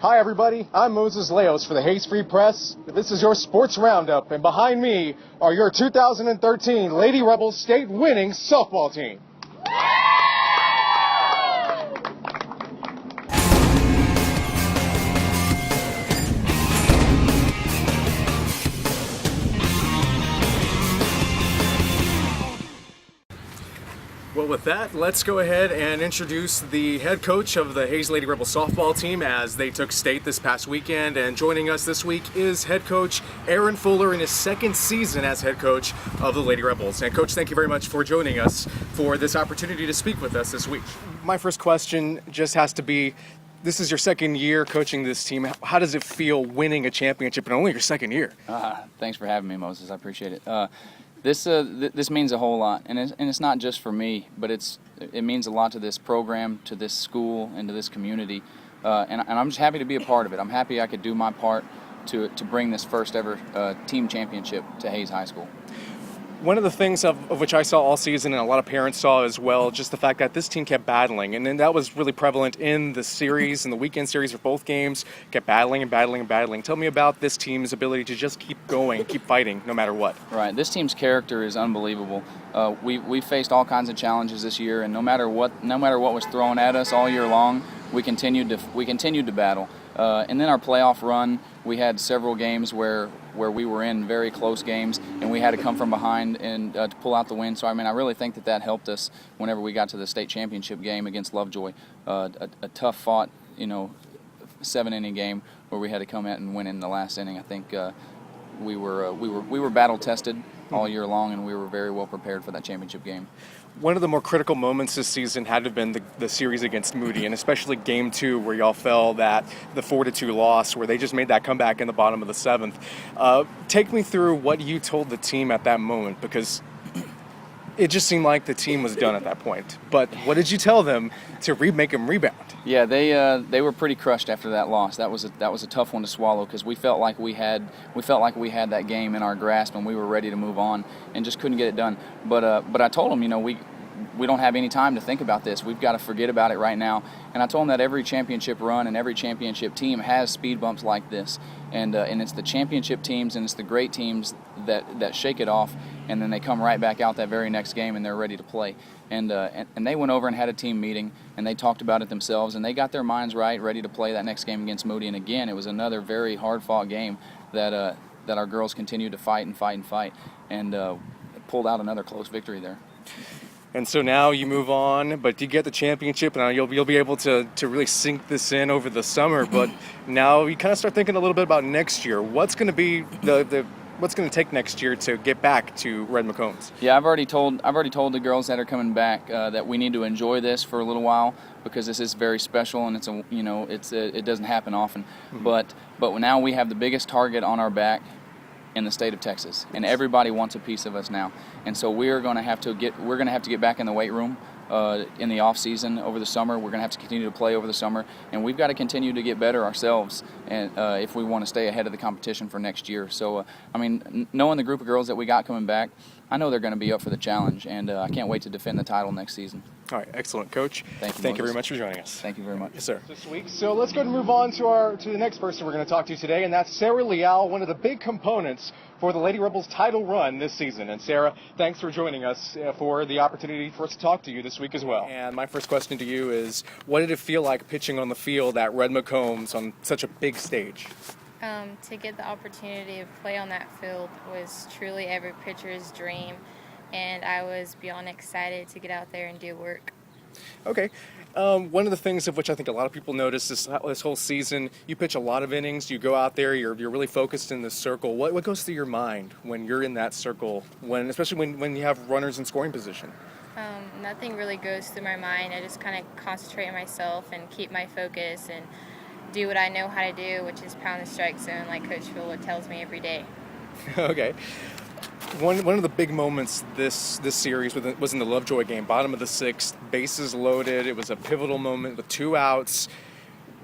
Hi everybody, I'm Moses Leos for the Hayes Free Press. This is your sports roundup, and behind me are your 2013 Lady Rebels state winning softball team. Well, with that, let's go ahead and introduce the head coach of the Hayes Lady Rebels softball team as they took state this past weekend. And joining us this week is head coach Aaron Fuller in his second season as head coach of the Lady Rebels. And Coach, thank you very much for joining us for this opportunity to speak with us this week. My first question just has to be, this is your second year coaching this team. How does it feel winning a championship in only your second year? Thanks for having me, Moses. I appreciate it. This means a whole lot, and it's not just for me, but it means a lot to this program, to this school, and to this community. And I'm just happy to be a part of it. I'm happy I could do my part to bring this first ever team championship to Hayes High School. One of the things of which I saw all season, and a lot of parents saw as well, just the fact that this team kept battling. And then that was really prevalent in the series, in the weekend series for both games, kept battling and battling and battling. Tell me about this team's ability to just keep going, keep fighting, no matter what. Right. This team's character is unbelievable. We faced all kinds of challenges this year, and no matter what was thrown at us all year long, we continued to battle. And then our playoff run, we had several games where we were in very close games, and we had to come from behind and to pull out the win. So, I really think that helped us whenever we got to the state championship game against Lovejoy. A tough fought, 7-inning game where we had to come out and win in the last inning. I think we were battle tested all year long, and we were very well prepared for that championship game. One of the more critical moments this season had to have been the series against Moody, and especially Game 2 where y'all fell the 4-2 loss where they just made that comeback in the bottom of the 7th. Take me through what you told the team at that moment, because it just seemed like the team was done at that point. But what did you tell them to make them rebound? Yeah, they were pretty crushed after that loss. That was a tough one to swallow, because we felt like we had that game in our grasp and we were ready to move on and just couldn't get it done. But I told them, we don't have any time to think about this. We've got to forget about it right now. And I told them that every championship run and every championship team has speed bumps like this. And it's the championship teams and it's the great teams that shake it off, and then they come right back out that very next game and they're ready to play. And they went over and had a team meeting, and they talked about it themselves, and they got their minds right, ready to play that next game against Moody. And again, it was another very hard-fought game that our girls continued to fight and fight and fight, and pulled out another close victory there. And so now you move on, but you get the championship, and you'll be able to really sink this in over the summer. But now you kind of start thinking a little bit about next year. What's going to be what's going to take next year to get back to Red McCombs? Yeah, I've already told the girls that are coming back that we need to enjoy this for a little while, because this is very special, and it doesn't happen often. Mm-hmm. But now we have the biggest target on our back in the state of Texas, and everybody wants a piece of us now. And so we're going to have to get back in the weight room in the off season over the summer. We're going to have to continue to play over the summer, and we've got to continue to get better ourselves, and if we want to stay ahead of the competition for next year. So knowing the group of girls that we got coming back, I know they're going to be up for the challenge, and I can't wait to defend the title next season. All right, excellent, Coach. Thank you very much for joining us. Thank you very much. Yes, sir. This week, so let's go and move on to the next person we're going to talk to today, and that's Sarah Leal, one of the big components for the Lady Rebels title run this season. And Sarah, thanks for joining us for the opportunity for us to talk to you this week as well. And my first question to you is, what did it feel like pitching on the field at Red McCombs on such a big stage? To get the opportunity to play on that field was truly every pitcher's dream, and I was beyond excited to get out there and do work. Okay. One of the things of which I think a lot of people notice this whole season, you pitch a lot of innings, you go out there, you're really focused in this circle. What goes through your mind when you're in that circle, especially when you have runners in scoring position? Nothing really goes through my mind. I just kind of concentrate on myself and keep my focus and do what I know how to do, which is pound the strike zone like Coach Fuller tells me every day. Okay. One of the big moments this series was in the Lovejoy game, bottom of the 6th, bases loaded. It was a pivotal moment with 2 outs.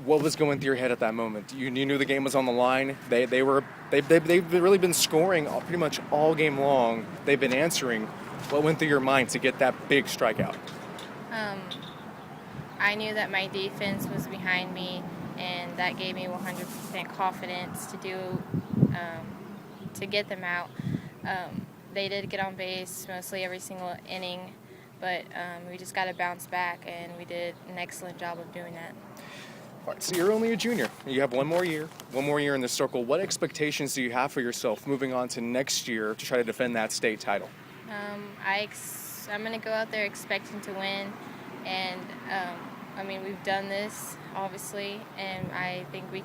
What was going through your head at that moment? You knew the game was on the line. They've really been scoring pretty much all game long. They've been answering. What went through your mind to get that big strikeout? I knew that my defense was behind me, and that gave me 100% confidence to get them out. They did get on base mostly every single inning, but we just got to bounce back, and we did an excellent job of doing that. All right, so you're only a junior. You have one more year in the circle. What expectations do you have for yourself moving on to next year to try to defend that state title? I'm going to go out there expecting to win, and we've done this obviously, and I think we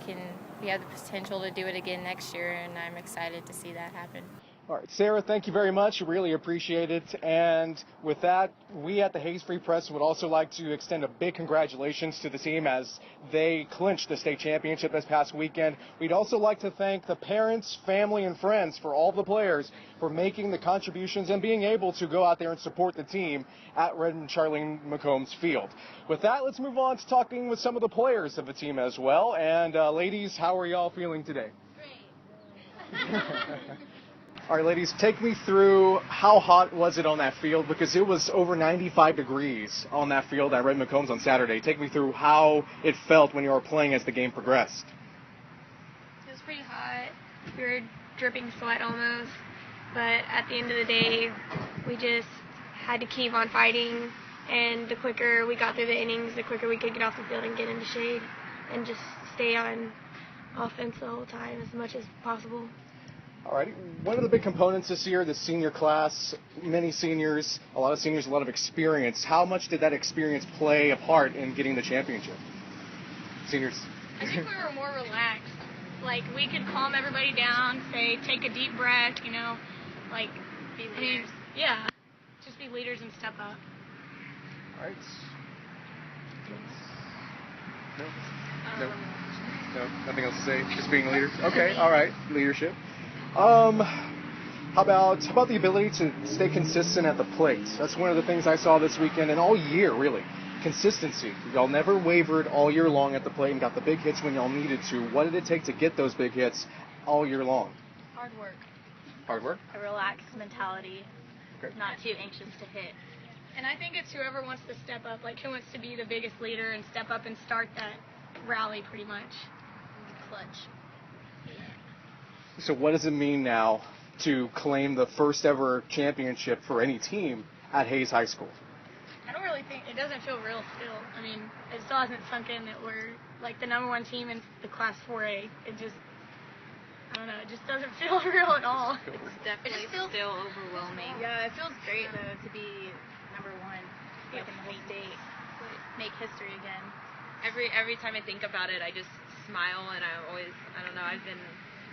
have the potential to do it again next year, and I'm excited to see that happen. All right, Sarah, thank you very much. Really appreciate it. And with that, we at the Hays Free Press would also like to extend a big congratulations to the team as they clinched the state championship this past weekend. We'd also like to thank the parents, family, and friends for all the players for making the contributions and being able to go out there and support the team at Redmond Charlene McCombs Field. With that, let's move on to talking with some of the players of the team as well. And ladies, how are y'all feeling today? Great. All right, ladies, take me through how hot was it on that field, because it was over 95 degrees on that field at Redmond McCombs on Saturday. Take me through how it felt when you were playing as the game progressed. It was pretty hot. We were dripping sweat almost, but at the end of the day, we just had to keep on fighting, and the quicker we got through the innings, the quicker we could get off the field and get into shade and just stay on offense the whole time as much as possible. All right, one of the big components this year, the senior class, many seniors, a lot of experience. How much did that experience play a part in getting the championship? Seniors. I think we were more relaxed. Like, we could calm everybody down, say, take a deep breath, be leaders. Yeah, just be leaders and step up. All right. No, nothing else to say, just being leaders? Okay, all right, leadership. How about the ability to stay consistent at the plate? That's one of the things I saw this weekend and all year, really. Consistency. Y'all never wavered all year long at the plate and got the big hits when y'all needed to. What did it take to get those big hits all year long? Hard work. Hard work? A relaxed mentality. Okay. Not too anxious to hit. And I think it's whoever wants to step up, like who wants to be the biggest leader and step up and start that rally pretty much. Clutch. So what does it mean now to claim the first ever championship for any team at Hays High School? I don't really think, it doesn't feel real still. I mean, it still hasn't sunk in that we're like the number one team in the Class 4A. It just, I don't know, it just doesn't feel real at all. It's definitely still overwhelming. Yeah, it feels great though to be number one in the whole state. Make history again. Every time I think about it, I just smile, and I've been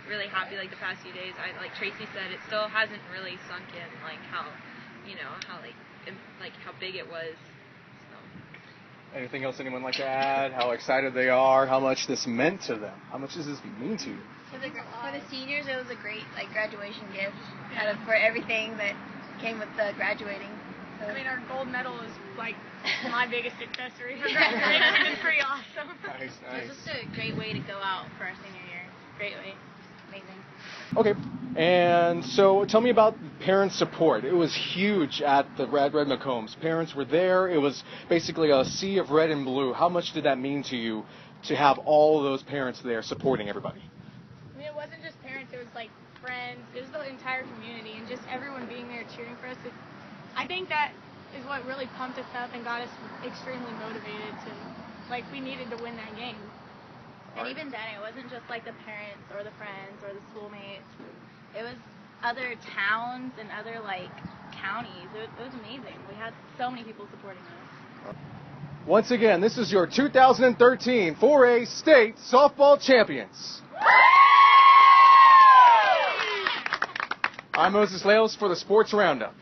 really happy like the past few days. Like Tracy said, it still hasn't really sunk in like how big it was. So. Anything else anyone like to add? How excited they are? How much this meant to them? How much does this mean to you? For the seniors, it was a great graduation gift for everything that came with the graduating. So. I mean, our gold medal is like my biggest accessory for graduating. It's pretty awesome. Nice. It was just a great way to go out for our senior year. Great way. Amazing. Okay, and so tell me about parent support. It was huge at the Redmond McCombs. Parents were there. It was basically a sea of red and blue. How much did that mean to you to have all of those parents there supporting everybody? I mean, it wasn't just parents. It was like friends. It was the entire community, and just everyone being there cheering for us. I think that is what really pumped us up and got us extremely motivated to, like, we needed to win that game. And even then, it wasn't just like the parents or the friends or the schoolmates. It was other towns and other counties. It was amazing. We had so many people supporting us. Once again, this is your 2013 4A State Softball Champions. I'm Moses Leos for the Sports Roundup.